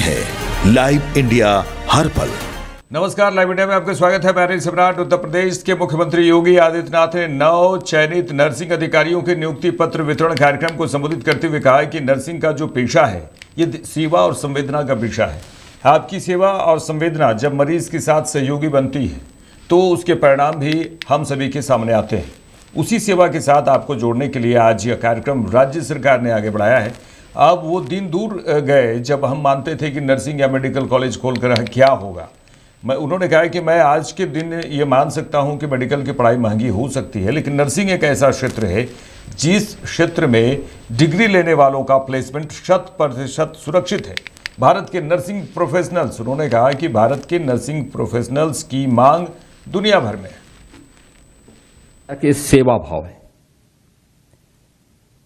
हैं live India हर पल। नमस्कार, लाइव इंडिया में आपका स्वागत है। मैं सम्राट। उत्तर प्रदेश के मुख्यमंत्री योगी आदित्यनाथ ने 9 चयनित नर्सिंग अधिकारियों के नियुक्ति पत्र वितरण कार्यक्रम को संबोधित करते हुए कहा कि नर्सिंग का जो पेशा है ये सेवा और संवेदना का पेशा है। आपकी सेवा और संवेदना जब मरीज के साथ सहयोगी बनती है तो उसके परिणाम भी हम सभी के सामने आते हैं। उसी सेवा के साथ आपको जोड़ने के लिए आज यह कार्यक्रम राज्य सरकार ने आगे बढ़ाया है। अब वो दिन दूर गए जब हम मानते थे कि नर्सिंग या मेडिकल कॉलेज खोलकर क्या होगा। उन्होंने कहा कि मैं आज के दिन ये मान सकता हूं कि मेडिकल की पढ़ाई महंगी हो सकती है, लेकिन नर्सिंग एक ऐसा क्षेत्र है जिस क्षेत्र में डिग्री लेने वालों का प्लेसमेंट 100% सुरक्षित है। भारत के नर्सिंग प्रोफेशनल्स, उन्होंने कहा कि भारत के नर्सिंग प्रोफेशनल्स की मांग दुनिया भर में कि सेवा भाव है,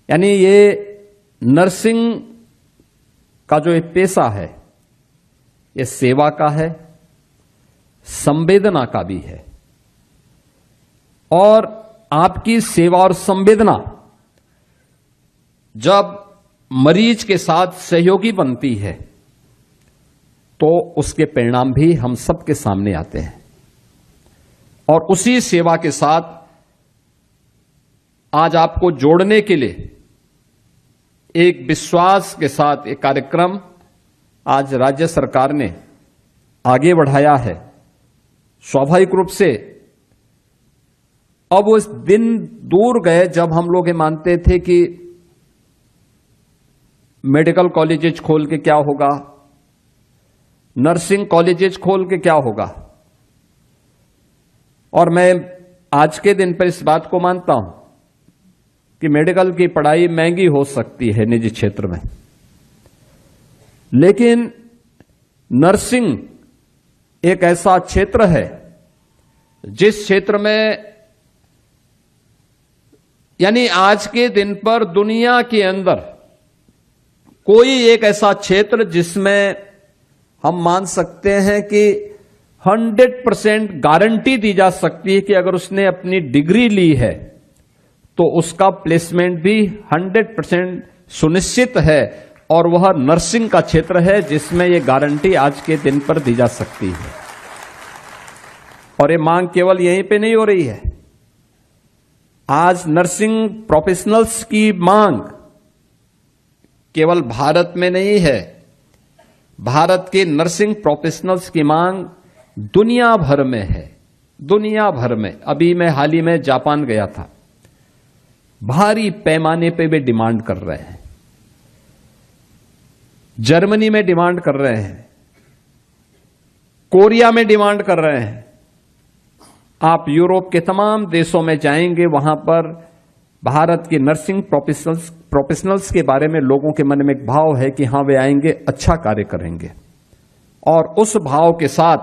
यानी ये नर्सिंग का जो एक पेशा है ये सेवा का है, संवेदना का भी है। और आपकी सेवा और संवेदना जब मरीज के साथ सहयोगी बनती है तो उसके परिणाम भी हम सबके सामने आते हैं। और उसी सेवा के साथ आज आपको जोड़ने के लिए एक विश्वास के साथ एक कार्यक्रम आज राज्य सरकार ने आगे बढ़ाया है। स्वाभाविक रूप से अब उस दिन दूर गए जब हम लोग ये मानते थे कि मेडिकल कॉलेजेस खोल के क्या होगा, नर्सिंग कॉलेजेस खोल के क्या होगा। और मैं आज के दिन पर इस बात को मानता हूं कि मेडिकल की पढ़ाई महंगी हो सकती है निजी क्षेत्र में, लेकिन नर्सिंग एक ऐसा क्षेत्र है जिस क्षेत्र में, यानी आज के दिन पर दुनिया के अंदर कोई एक ऐसा क्षेत्र जिसमें हम मान सकते हैं कि 100% गारंटी दी जा सकती है कि अगर उसने अपनी डिग्री ली है तो उसका प्लेसमेंट भी 100% सुनिश्चित है। और वह नर्सिंग का क्षेत्र है जिसमें यह गारंटी आज के दिन पर दी जा सकती है। और ये मांग केवल यहीं पे नहीं हो रही है, आज नर्सिंग प्रोफेशनल्स की मांग केवल भारत में नहीं है, भारत के नर्सिंग प्रोफेशनल्स की मांग दुनिया भर में है, दुनिया भर में। अभी मैं हाल ही में जापान गया था, भारी पैमाने पे वे डिमांड कर रहे हैं, जर्मनी में डिमांड कर रहे हैं, कोरिया में डिमांड कर रहे हैं। आप यूरोप के तमाम देशों में जाएंगे, वहां पर भारत के नर्सिंग प्रोफेशनल्स के बारे में लोगों के मन में एक भाव है कि हां वे आएंगे, अच्छा कार्य करेंगे। और उस भाव के साथ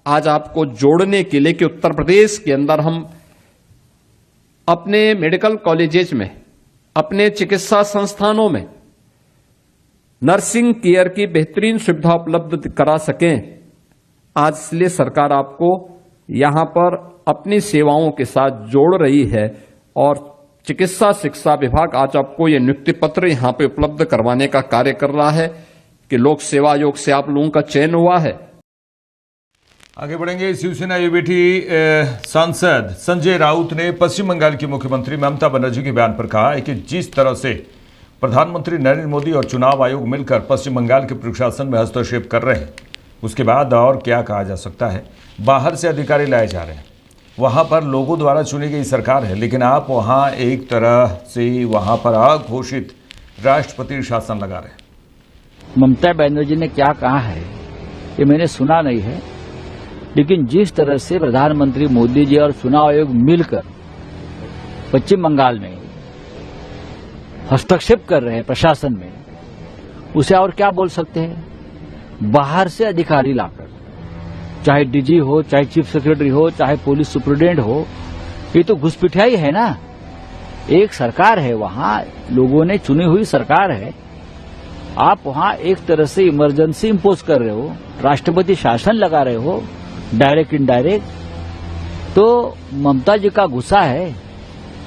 आज आपको जोड़ने के लिए कि उत्तर प्रदेश के अंदर हम अपने मेडिकल कॉलेजेस में, अपने चिकित्सा संस्थानों में नर्सिंग केयर की बेहतरीन सुविधा उपलब्ध करा सकें, आज इसलिए सरकार आपको यहां पर अपनी सेवाओं के साथ जोड़ रही है। और चिकित्सा शिक्षा विभाग आज आपको यह नियुक्ति पत्र यहां पे उपलब्ध करवाने का कार्य कर रहा है कि लोक सेवा आयोग से आप लोगों का चयन हुआ है। आगे बढ़ेंगे। शिवसेना यूबीटी सांसद संजय राउत ने पश्चिम बंगाल की मुख्यमंत्री ममता बनर्जी के बयान पर कहा है कि जिस तरह से प्रधानमंत्री नरेंद्र मोदी और चुनाव आयोग मिलकर पश्चिम बंगाल के प्रशासन में हस्तक्षेप कर रहे हैं, उसके बाद और क्या कहा जा सकता है। बाहर से अधिकारी लाए जा रहे हैं, वहां पर लोगों द्वारा चुनी गई सरकार है, लेकिन आप वहां एक तरह से वहां पर अघोषित राष्ट्रपति शासन लगा रहे हैं। ममता बनर्जी ने क्या कहा है ये मैंने सुना नहीं है, लेकिन जिस तरह से प्रधानमंत्री मोदी जी और चुनाव आयोग मिलकर पश्चिम बंगाल में हस्तक्षेप कर रहे हैं प्रशासन में, उसे और क्या बोल सकते हैं। बाहर से अधिकारी लाकर, चाहे डीजी हो, चाहे चीफ सेक्रेटरी हो, चाहे पुलिस सुप्रिटेंडेंट हो, ये तो घुसपैठियाई है ना। एक सरकार है, वहां लोगों ने चुनी हुई सरकार है, आप वहां एक तरह से इमरजेंसी इंपोज कर रहे हो, राष्ट्रपति शासन लगा रहे हो, डायरेक्ट इनडायरेक्ट। तो ममता जी का गुस्सा है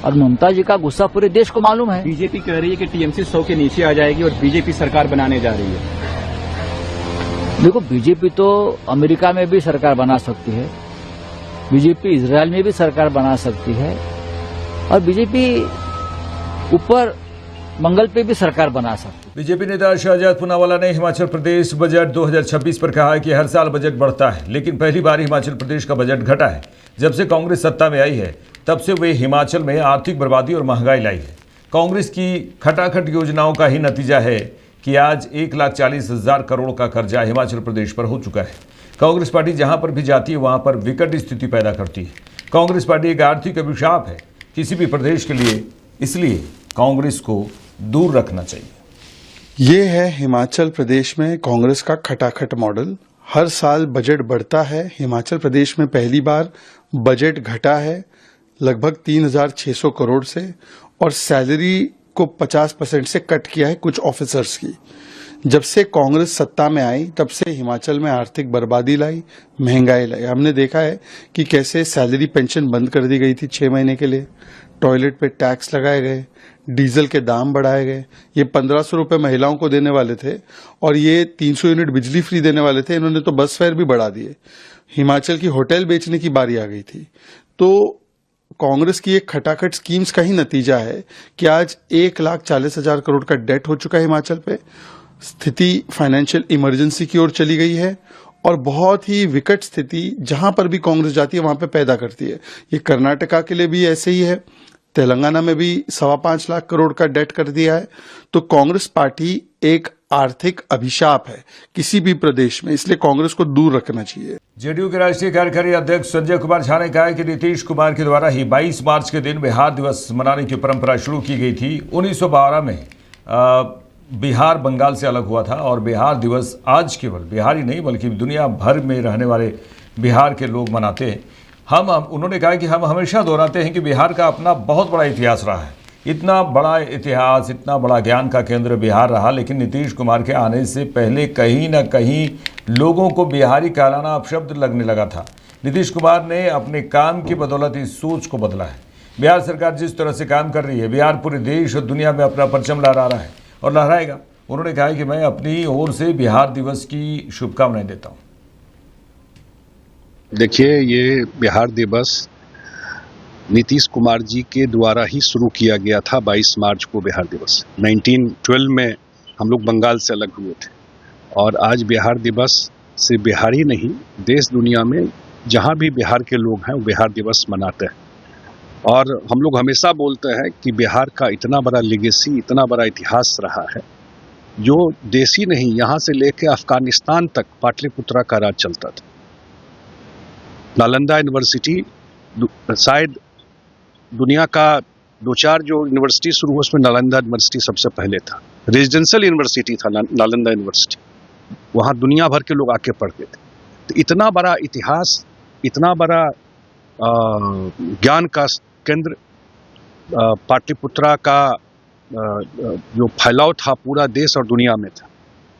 और ममता जी का गुस्सा पूरे देश को मालूम है। बीजेपी कह रही है कि टीएमसी 100 के नीचे आ जाएगी और बीजेपी सरकार बनाने जा रही है। देखो, बीजेपी तो अमेरिका में भी सरकार बना सकती है, बीजेपी इजराइल में भी सरकार बना सकती है, और बीजेपी ऊपर मंगल पे भी सरकार बना सकती है। बीजेपी नेता शहजाद पूनावाला ने हिमाचल प्रदेश बजट 2026 पर कहा है कि हर साल बजट बढ़ता है, लेकिन पहली बार हिमाचल प्रदेश का बजट घटा है। जब से कांग्रेस सत्ता में आई है तब से वे हिमाचल में आर्थिक बर्बादी और महंगाई लाई है। कांग्रेस की खटाखट योजनाओं का ही नतीजा है कि आज 1,40,000 करोड़ का कर्जा हिमाचल प्रदेश पर हो चुका है। कांग्रेस पार्टी जहां पर भी जाती है वहां पर विकट स्थिति पैदा करती है। कांग्रेस पार्टी एक आर्थिक अभिशाप है किसी भी प्रदेश के लिए, इसलिए कांग्रेस को दूर रखना चाहिए। ये है हिमाचल प्रदेश में कांग्रेस का खटाखट मॉडल। हर साल बजट बढ़ता है, हिमाचल प्रदेश में पहली बार बजट घटा है लगभग 3,600 करोड़ से, और सैलरी को 50% से कट किया है कुछ ऑफिसर्स की। जब से कांग्रेस सत्ता में आई तब से हिमाचल में आर्थिक बर्बादी लाई, महंगाई लाई। हमने देखा है कि कैसे सैलरी पेंशन बंद कर दी गई थी 6 महीने के लिए, टॉयलेट पे टैक्स लगाए गए, डीजल के दाम बढ़ाए गए। ये 1,500 रुपए महिलाओं को देने वाले थे और ये 300 यूनिट बिजली फ्री देने वाले थे, इन्होंने तो बस फेयर भी बढ़ा दिए। हिमाचल की होटल बेचने की बारी आ गई थी। तो कांग्रेस की एक खटाखट स्कीम्स का ही नतीजा है कि आज 1,40,000 करोड़ का डेट हो चुका है हिमाचल पे। स्थिति फाइनेंशियल इमरजेंसी की ओर चली गई है और बहुत ही विकट स्थिति जहां पर भी कांग्रेस जाती है वहां पे पैदा करती है। ये कर्नाटका के लिए भी ऐसे ही है, तेलंगाना में भी 5.25 लाख करोड़ का डेट कर दिया है। तो कांग्रेस पार्टी एक आर्थिक अभिशाप है किसी भी प्रदेश में, इसलिए कांग्रेस को दूर रखना चाहिए। जेडीयू के राष्ट्रीय कार्यकारी अध्यक्ष संजय कुमार झा ने कहा है कि नीतीश कुमार के द्वारा ही 22 मार्च के दिन बिहार दिवस मनाने की परंपरा शुरू की गई थी। 1912 में बिहार बंगाल से अलग हुआ था और बिहार दिवस आज केवल बिहार ही नहीं बल्कि दुनिया भर में रहने वाले बिहार के लोग मनाते हैं। उन्होंने कहा कि हम हमेशा दोहराते हैं कि बिहार का अपना बहुत बड़ा इतिहास रहा है। इतना बड़ा इतिहास, इतना बड़ा ज्ञान का केंद्र बिहार रहा, लेकिन नीतीश कुमार के आने से पहले कहीं ना कहीं लोगों को बिहारी कहलाना अपशब्द लगने लगा था। नीतीश कुमार ने अपने काम की बदौलत इस सोच को बदला है। बिहार सरकार जिस तरह से काम कर रही है, बिहार पूरे देश और दुनिया में अपना परचम लहरा रहा है और लहराएगा। उन्होंने कहा कि मैं अपनी ओर से बिहार दिवस की शुभकामनाएं देता हूँ। देखिए, ये बिहार दिवस नीतीश कुमार जी के द्वारा ही शुरू किया गया था। 22 मार्च को बिहार दिवस 1912 में हम लोग बंगाल से अलग हुए थे और आज बिहार दिवस से बिहार ही नहीं, देश दुनिया में जहाँ भी बिहार के लोग हैं वो बिहार दिवस मनाते हैं। और हम लोग हमेशा बोलते हैं कि बिहार का इतना बड़ा लेगेसी, इतना बड़ा इतिहास रहा है जो देश ही नहीं, यहाँ से लेकर अफगानिस्तान तक पाटलिपुत्रा का राज चलता था। नालंदा यूनिवर्सिटी शायद दुनिया का 2-4 जो यूनिवर्सिटी शुरू हुआ उसमें नालंदा यूनिवर्सिटी सबसे पहले था। रेजिडेंशियल यूनिवर्सिटी था नालंदा यूनिवर्सिटी, वहाँ दुनिया भर के लोग आके पढ़ते थे। तो इतना बड़ा इतिहास, इतना बड़ा ज्ञान का केंद्र पाटलिपुत्रा का जो फैलाव था पूरा देश और दुनिया में था।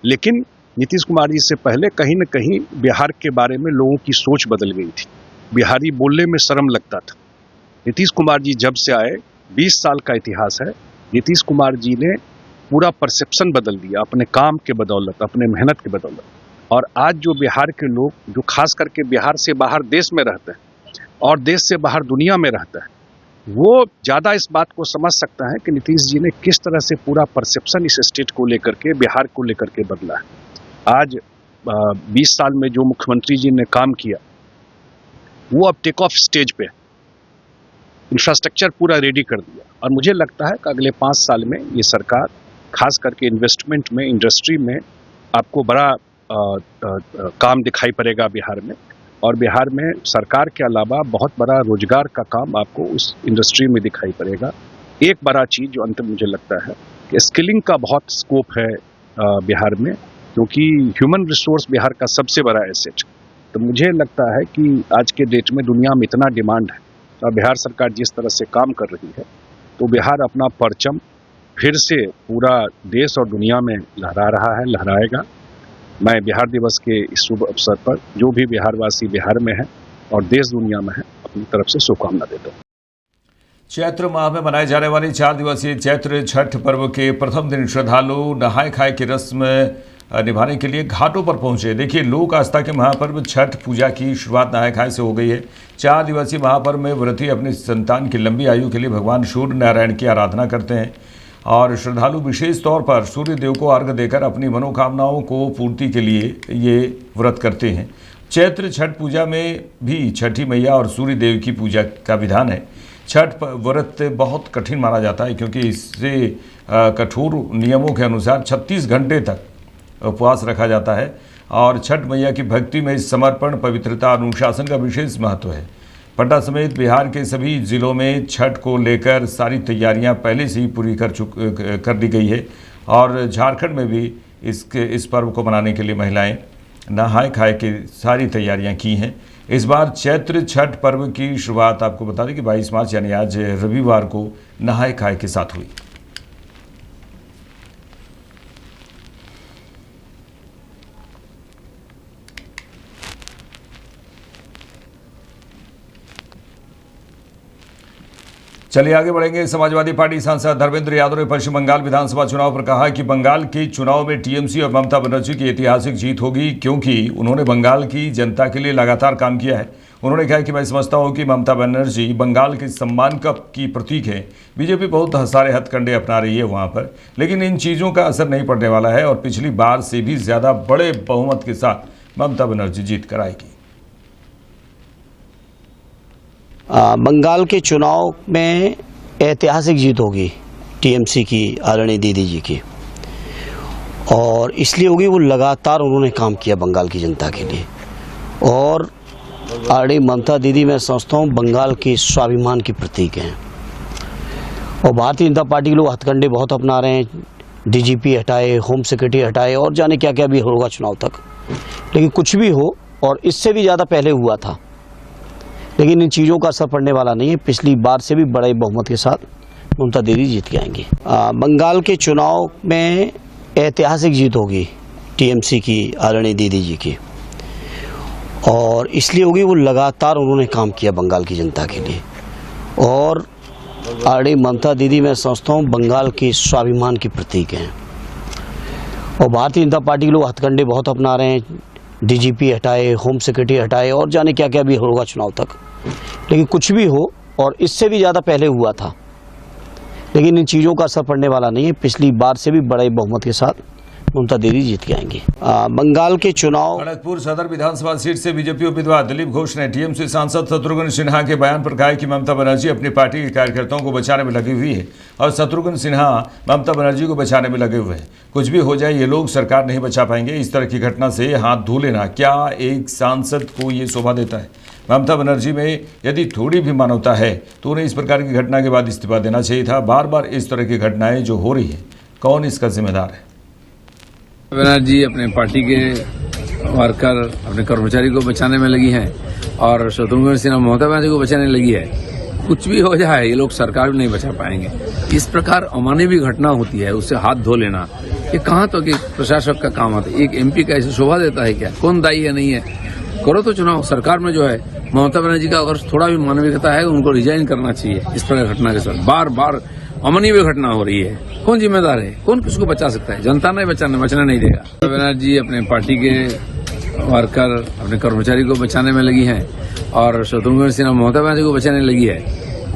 लेकिन नीतीश कुमार जी से पहले कहीं न कहीं बिहार के बारे में लोगों की सोच बदल गई थी। बिहारी बोलने में शर्म लगता था। नीतीश कुमार जी जब से आए, 20 साल का इतिहास है, नीतीश कुमार जी ने पूरा परसेप्शन बदल दिया अपने काम के बदौलत, अपने मेहनत के बदौलत। और आज जो बिहार के लोग, जो खास करके बिहार से बाहर देश में रहते हैं और देश से बाहर दुनिया में रहते हैं, वो ज़्यादा इस बात को समझ सकता है कि नीतीश जी ने किस तरह से पूरा परसेप्शन इस स्टेट को लेकर के, बिहार को लेकर के बदला है। आज 20 साल में जो मुख्यमंत्री जी ने काम किया वो अब टेक ऑफ स्टेज पे, इंफ्रास्ट्रक्चर पूरा रेडी कर दिया। और मुझे लगता है कि अगले 5 साल में ये सरकार खास करके इन्वेस्टमेंट में, इंडस्ट्री में आपको बड़ा काम दिखाई पड़ेगा बिहार में। और बिहार में सरकार के अलावा बहुत बड़ा रोजगार का काम आपको उस इंडस्ट्री में दिखाई पड़ेगा। एक बड़ा चीज़ जो अंत में मुझे लगता है कि स्किलिंग का बहुत स्कोप है बिहार में, क्योंकि ह्यूमन रिसोर्स बिहार का सबसे बड़ा एसेट। तो मुझे लगता है कि आज के डेट में दुनिया में इतना डिमांड है और बिहार सरकार जिस तरह से काम कर रही है, तो बिहार अपना परचम फिर से पूरा देश और दुनिया में लहरा रहा है, लहराएगा। मैं बिहार दिवस के इस शुभ अवसर पर जो भी बिहारवासी बिहार में है और देश दुनिया में है, अपनी तरफ से शुभकामना देता हूँ। चैत्र माह में मनाए जाने वाली 4 दिवसीय चैत्र छठ पर्व के प्रथम दिन श्रद्धालु नहाय खाए की रस्म निभाने के लिए घाटों पर पहुंचे। देखिए, लोक आस्था के महापर्व छठ पूजा की शुरुआत नहाय खाय से हो गई है। 4 दिवसीय महापर्व में व्रती अपनी संतान की लंबी आयु के लिए भगवान सूर्य नारायण की आराधना करते हैं और श्रद्धालु विशेष तौर पर सूर्य देव को अर्घ्य देकर अपनी मनोकामनाओं को पूर्ति के लिए ये व्रत करते हैं। चैत्र छठ पूजा में भी छठी मैया और सूर्य देव की पूजा का विधान है। छठ व्रत बहुत कठिन माना जाता है क्योंकि इससे कठोर नियमों के अनुसार 36 घंटे तक उपवास रखा जाता है और छठ मैया की भक्ति में समर्पण, पवित्रता, अनुशासन का विशेष महत्व है। पटना समेत बिहार के सभी जिलों में छठ को लेकर सारी तैयारियां पहले से ही पूरी कर दी गई है और झारखंड में भी इस पर्व को मनाने के लिए महिलाएं नहाय खाए की सारी तैयारियां की हैं। इस बार चैत्र छठ पर्व की शुरुआत आपको बता दें कि 22 मार्च यानी आज रविवार को नहाय खाए के साथ हुई। चलिए आगे बढ़ेंगे। समाजवादी पार्टी सांसद धर्मेंद्र यादव ने पश्चिम बंगाल विधानसभा चुनाव पर कहा कि बंगाल के चुनाव में टीएमसी और ममता बनर्जी की ऐतिहासिक जीत होगी क्योंकि उन्होंने बंगाल की जनता के लिए लगातार काम किया है। उन्होंने कहा कि मैं समझता हूं कि ममता बनर्जी बंगाल के सम्मान की प्रतीक है। बीजेपी बहुत सारे हथकंडे अपना रही है वहां पर, लेकिन इन चीज़ों का असर नहीं पड़ने वाला है और पिछली बार से भी ज़्यादा बड़े बहुमत के साथ ममता बनर्जी जीत कर आएगी। बंगाल के चुनाव में ऐतिहासिक जीत होगी टीएमसी की, आदरणीय दीदी जी की, और इसलिए होगी वो लगातार उन्होंने काम किया बंगाल की जनता के लिए। और आदरणीय ममता दीदी, मैं समझता हूँ बंगाल के स्वाभिमान की प्रतीक हैं। और भारतीय जनता पार्टी के लोग हथकंडे बहुत अपना रहे हैं, डीजीपी हटाए, होम सेक्रेटरी हटाए और जाने क्या क्या भी होगा चुनाव तक। लेकिन कुछ भी हो, और इससे भी ज़्यादा पहले हुआ था, लेकिन इन चीज़ों का असर पड़ने वाला नहीं है। पिछली बार से भी बड़े बहुमत के साथ ममता दीदी जीत के आएंगी। बंगाल के चुनाव में ऐतिहासिक जीत होगी टीएमसी की, आदरणीय दीदी जी की, और इसलिए होगी वो लगातार उन्होंने काम किया बंगाल की जनता के लिए। और आदरणीय ममता दीदी, मैं समझता हूँ बंगाल के स्वाभिमान की प्रतीक हैं। और भारतीय जनता पार्टी के लोग हथकंडे बहुत अपना रहे हैं, डीजीपी हटाए, होम सेक्रेटरी हटाए और जाने क्या क्या भी होगा चुनाव तक। लेकिन कुछ भी हो, और इससे भी ज़्यादा पहले हुआ था, लेकिन इन चीज़ों का असर पड़ने वाला नहीं है। पिछली बार से भी बड़े बहुमत के साथ ममता दीदी जीत के आएंगी। बंगाल के चुनाव। खड़गपुर सदर विधानसभा सीट से बीजेपी उम्मीदवार दिलीप घोष ने टीएमसी सांसद शत्रुघ्न सिन्हा के बयान पर कहा कि ममता बनर्जी अपनी पार्टी के कार्यकर्ताओं को बचाने में लगी हुई है और शत्रुघ्न सिन्हा ममता बनर्जी को बचाने में लगे हुए हैं। कुछ भी हो जाए, ये लोग सरकार नहीं बचा पाएंगे। इस तरह की घटना से हाथ धो लेना क्या एक सांसद को ये शोभा देता है? ममता बनर्जी में यदि थोड़ी भी मानवता है तो उन्हें इस प्रकार की घटना के बाद इस्तीफा देना चाहिए था। बार बार इस तरह की घटनाएं जो हो रही है, कौन इसका जिम्मेदार है? बनर्जी अपने पार्टी के वर्कर, अपने कर्मचारी को बचाने में लगी हैं और शत्रुघ्न सिन्हा ममता बनर्जी को बचाने लगी है। कुछ भी हो जाए, ये लोग सरकार भी नहीं बचा पाएंगे। इस प्रकार अमानवीय घटना होती है, उससे हाथ धो लेना ये कहाँ तो कि प्रशासक का काम आता है। एक एमपी का ऐसे शोभा देता है क्या? कौन दायी है? नहीं है। करो तो चुनाव। सरकार में जो है ममता बनर्जी का अगर थोड़ा भी मानविकता है, उनको रिजाइन करना चाहिए। इस प्रकार घटना के साथ बार बार अमानवीय घटना हो रही है। कौन जिम्मेदार है? कौन किसको बचा सकता है? जनता नहीं बचना नहीं देगा। बनर्जी अपने पार्टी के वर्कर, अपने कर्मचारी को बचाने में लगी हैं और शत्रुघ्न सिन्हा ममता बनर्जी को बचाने लगी है।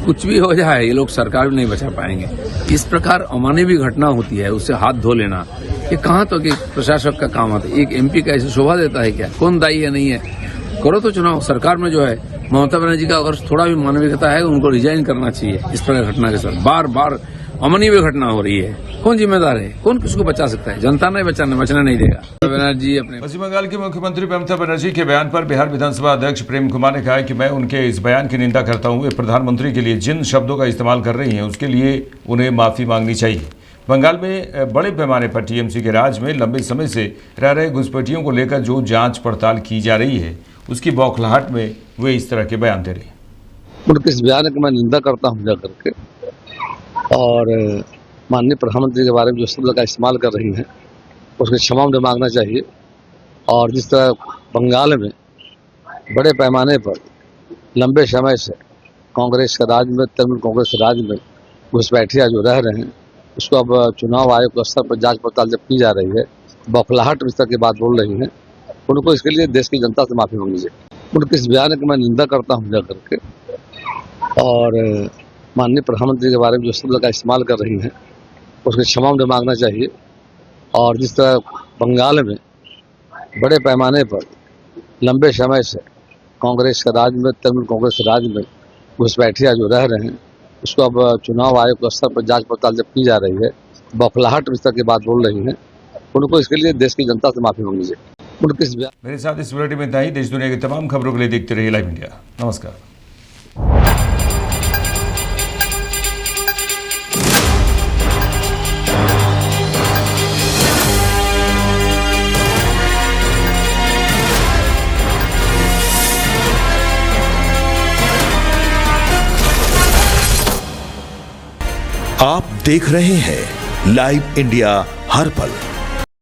कुछ भी हो जाए, ये लोग सरकार भी नहीं बचा पाएंगे। इस प्रकार अमानवीय घटना होती है, उससे हाथ धो लेना ये कहाँ तो कि प्रशासक का काम आता है। एक एमपी का ऐसे शोभा देता है क्या? कौन दायी है? नहीं है। करो तो चुनाव। सरकार में जो है ममता बनर्जी का अगर थोड़ा भी मानविकता है, उनको रिजाइन करना चाहिए। इस प्रकार घटना के साथ बार बार अमानवीय घटना हो रही है। कौन जिम्मेदार है? कौन किसको बचा सकता है? जनता नहीं बचना नहीं देगा। बनर्जी अपने पश्चिम बंगाल की मुख्यमंत्री ममता बनर्जी के बयान पर बिहार विधानसभा अध्यक्ष प्रेम कुमार ने कहा कि मैं उनके इस बयान की निंदा करता हूं। वे प्रधानमंत्री के लिए जिन शब्दों का इस्तेमाल कर रही हैं, उसके लिए उन्हें माफी मांगनी चाहिए। बंगाल में बड़े पैमाने पर टीएमसी के राज में लंबे समय से रह रहे घुसपैठियों को लेकर जो जांच पड़ताल की जा रही है, उसकी बौखलाहट में वे इस तरह के बयान दे रहे हैं। उनके इस बयान की मैं निंदा करता हूँ जाकर के, और माननीय प्रधानमंत्री के बारे में जो शब्द का इस्तेमाल कर रही हैं, उसके क्षमा उन्हें मांगना चाहिए। और जिस तरह बंगाल में बड़े पैमाने पर लंबे समय से कांग्रेस के राज में, तृणमूल कांग्रेस के राज में घुसपैठिया जो रह रहे हैं, उसको अब चुनाव आयोग के स्तर पर जांच पड़ताल जब की जा रही है, बौखलाहट स्तर की बात बोल रही हैं, उनको इसके लिए देश की जनता से माफी मांगनी चाहिए। उनके इस बयान की मैं निंदा करता हूँ जा करके, और माननीय प्रधानमंत्री के बारे में जो शब्द का इस्तेमाल कर रही हैं उसकी क्षमा उन्हें मांगना चाहिए। और जिस तरह बंगाल में बड़े पैमाने पर लंबे समय से कांग्रेस का राज में, तृणमूल कांग्रेस के राज में घुसपैठिया जो रह रहे हैं, उसको अब चुनाव आयोग के स्तर पर जांच पड़ताल जब की जा रही है, बौखलाहट स्तर की बात बोल रही हैं, उनको इसके लिए देश की जनता से माफी मांगनी चाहिए। उनके इस बयान मेरे साथ इस बुलेटिन में इतना ही। देश दुनिया की तमाम खबरों के लिए देखते रहिए लाइव इंडिया। नमस्कार। आप देख रहे हैं लाइव इंडिया हर पल।